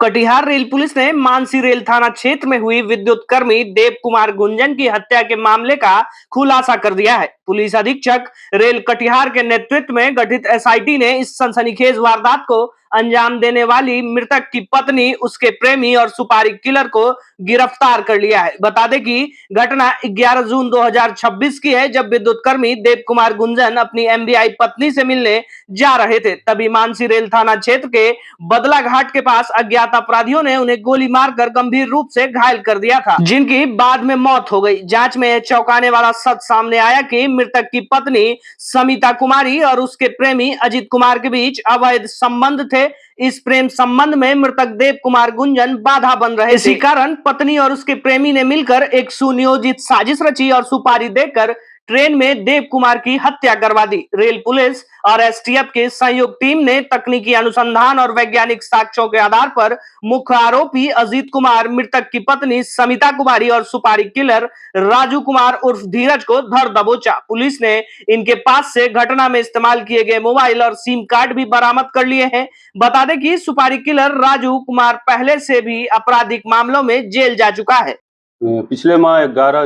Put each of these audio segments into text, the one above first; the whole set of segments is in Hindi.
कटिहार रेल पुलिस ने मानसी रेल थाना क्षेत्र में हुई विद्युत कर्मी देव कुमार गुंजन की हत्या के मामले का खुलासा कर दिया है। पुलिस अधीक्षक रेल कटिहार के नेतृत्व में गठित एसआईटी ने इस सनसनीखेज वारदात को अंजाम देने वाली मृतक की पत्नी, उसके प्रेमी और सुपारी किलर को गिरफ्तार कर लिया है। बता दें कि घटना 11 जून 2026 की है, जब विद्युत कर्मी देव कुमार गुंजन अपनी एमबीआई पत्नी से मिलने जा रहे थे। तभी मानसी रेल थाना क्षेत्र के बदला घाट के पास अज्ञात अपराधियों ने उन्हें गोली मारकर गंभीर रूप से घायल कर दिया था, जिनकी बाद में मौत हो गई। जांच में चौंकाने वाला सच सामने आया कि मृतक की पत्नी समिता कुमारी और उसके प्रेमी अजित कुमार के बीच अवैध संबंध थे। इस प्रेम संबंध में मृतक देव कुमार गुंजन बाधा बन रहे थे। इसी कारण पत्नी और उसके प्रेमी ने मिलकर एक सुनियोजित साजिश रची और सुपारी देकर ट्रेन में देव कुमार की हत्या करवा दी। रेल पुलिस और एसटीएफ की संयुक्त टीम ने तकनीकी अनुसंधान और वैज्ञानिक साक्ष्यों के आधार पर मुख्य आरोपी अजीत कुमार, मृतक की पत्नी समिता कुमारी और सुपारी किलर राजू कुमार उर्फ धीरज को धर दबोचा। पुलिस ने इनके पास से घटना में इस्तेमाल किए गए मोबाइल और सिम कार्ड भी बरामद कर लिए हैं। बता दें कि सुपारी किलर राजू कुमार पहले से भी आपराधिक मामलों में जेल जा चुका है। पिछले माह 11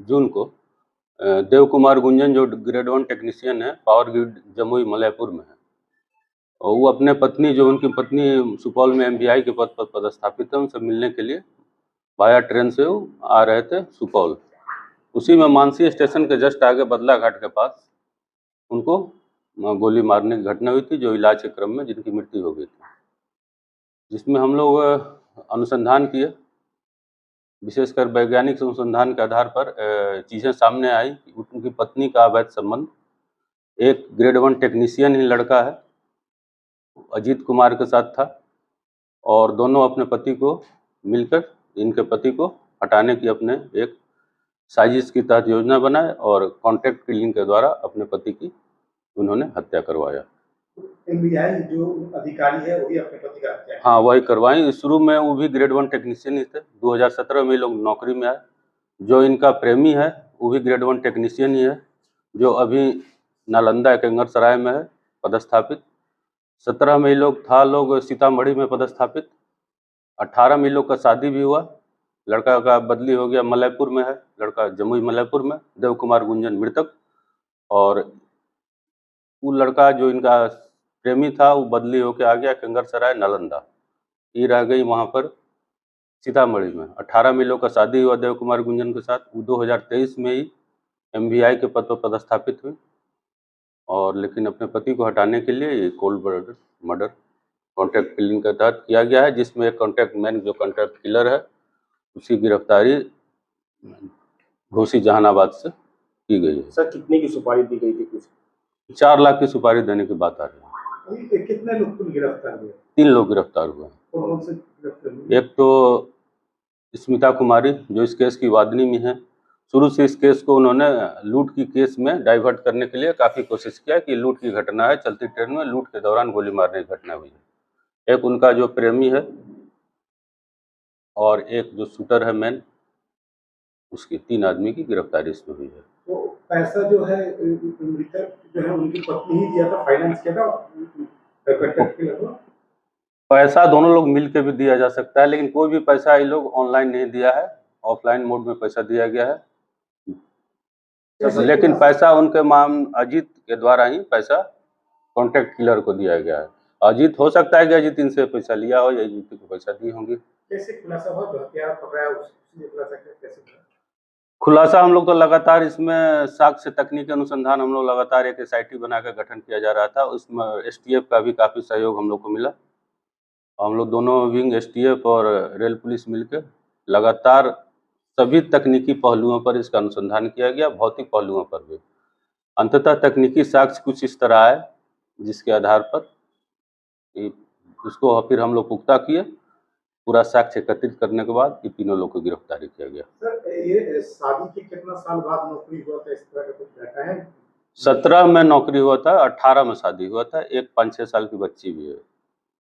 जून को देव कुमार गुंजन, जो ग्रेड 1 टेक्नीशियन है, पावर ग्रिड जमुई मलयपुर में है, और वो अपने पत्नी, जो उनकी पत्नी सुपौल में एमबीआई के पद पर पदस्थापित है, उनसे मिलने के लिए वाया ट्रेन से वो आ रहे थे सुपौल। उसी में मानसी स्टेशन के जस्ट आगे बदला घाट के पास उनको गोली मारने की घटना हुई थी, जो इलाज के क्रम में जिनकी मृत्यु हो गई थी, जिसमें हम लोग अनुसंधान किए। विशेषकर वैज्ञानिक अनुसंधान के आधार पर चीज़ें सामने आई। उनकी पत्नी का अवैध संबंध एक ग्रेड 1 टेक्नीशियन ही लड़का है, अजीत कुमार के साथ था, और दोनों अपने पति को मिलकर इनके पति को हटाने की अपने एक साजिश के तहत योजना बनाए और कॉन्ट्रैक्ट किलिंग के द्वारा अपने पति की उन्होंने हत्या करवाया। एमबीआई जो अधिकारी है वही अपने पति का हत्या? हाँ, वही करवाई। शुरू में वो भी ग्रेड 1 टेक्नीशियन ही थे। 2017 में ये लोग नौकरी में आए। जो इनका प्रेमी है वो भी ग्रेड 1 टेक्नीशियन ही है, जो अभी नालंदा केंगरसराय में है पदस्थापित। 17 में ये लोग सीतामढ़ी में पदस्थापित। 18 में ये लोग का शादी भी हुआ। लड़का का बदली हो गया, मलयपुर में है, लड़का जमुई मलयपुर में, देव कुमार गुंजन मृतक। और वो लड़का जो इनका प्रेमी था वो बदली होकर आ गया केंगरसराय नालंदा, ये रह गई वहाँ पर सीतामढ़ी में। 18 में लोग का शादी हुआ देव कुमार गुंजन के साथ। वो 2023 में ही एमबीआई के पद पर पदस्थापित हुई, और लेकिन अपने पति को हटाने के लिए ये cold blooded murder contract killing के तहत किया गया है, जिसमें एक कॉन्ट्रैक्ट मैन जो कॉन्ट्रैक्ट किलर है उसकी गिरफ्तारी घोसी जहानाबाद से की गई है। सर, कितने की सुपारी दी गई थी? कुछ 4 लाख की सुपारी देने की बात आ रही है। कितने लोग गिरफ्तार हुए? 3 लोग गिरफ्तार हुए। कौन से गिरफ्तार हुए? एक तो स्मिता कुमारी, जो इस केस की वादनी में है। शुरू से इस केस को उन्होंने लूट की केस में डाइवर्ट करने के लिए काफ़ी कोशिश किया कि लूट की घटना है, चलती ट्रेन में लूट के दौरान गोली मारने की घटना हुई है। एक उनका जो प्रेमी है और एक जो शूटर है मैन, उसकी 3 आदमी की गिरफ्तारी इसमें हुई है। तो पैसा जो है मृतक जो है उनकी पत्नी ही दिया था, फाइनेंस किया था कॉन्ट्रैक्ट के लिए? पैसा दोनों लोग मिल के भी दिया जा सकता है, लेकिन कोई भी पैसा ये लोग ऑनलाइन नहीं दिया है, ऑफलाइन मोड में पैसा दिया गया है। लेकिन पैसा उनके माम अजीत के द्वारा ही पैसा कॉन्ट्रैक्ट किलर को दिया गया है। अजीत, हो सकता है कि अजीत इनसे पैसा लिया हो या अजीत को पैसा दी होंगी। कैसे खुलासा हुआ? हथियार पकड़ा उसने खुलासा कैसे हुआ? खुलासा हम लोग तो लगातार इसमें साक्ष्य तकनीकी अनुसंधान हम लोग लगातार एक एसआईटी बना कर गठन किया जा रहा था। उसमें एसटीएफ का भी काफ़ी सहयोग हम लोग को मिला। हम लोग दोनों विंग, एसटीएफ और रेल पुलिस मिलकर लगातार सभी तकनीकी पहलुओं पर इसका अनुसंधान किया गया, भौतिक पहलुओं पर भी। अंततः तकनीकी साक्ष्य कुछ इस तरह आए, जिसके आधार पर उसको फिर हम लोग पुख्ता किए। पूरा साक्ष्य एकत्रित करने के बाद ये तीनों लोग को गिरफ्तारी किया गया। सर, ये शादी के कितना साल बाद नौकरी हुआ था, इस तरह का कुछ डाटा है? 17 में नौकरी हुआ था, 18 में शादी हुआ था, एक 5-6 साल की बच्ची भी है।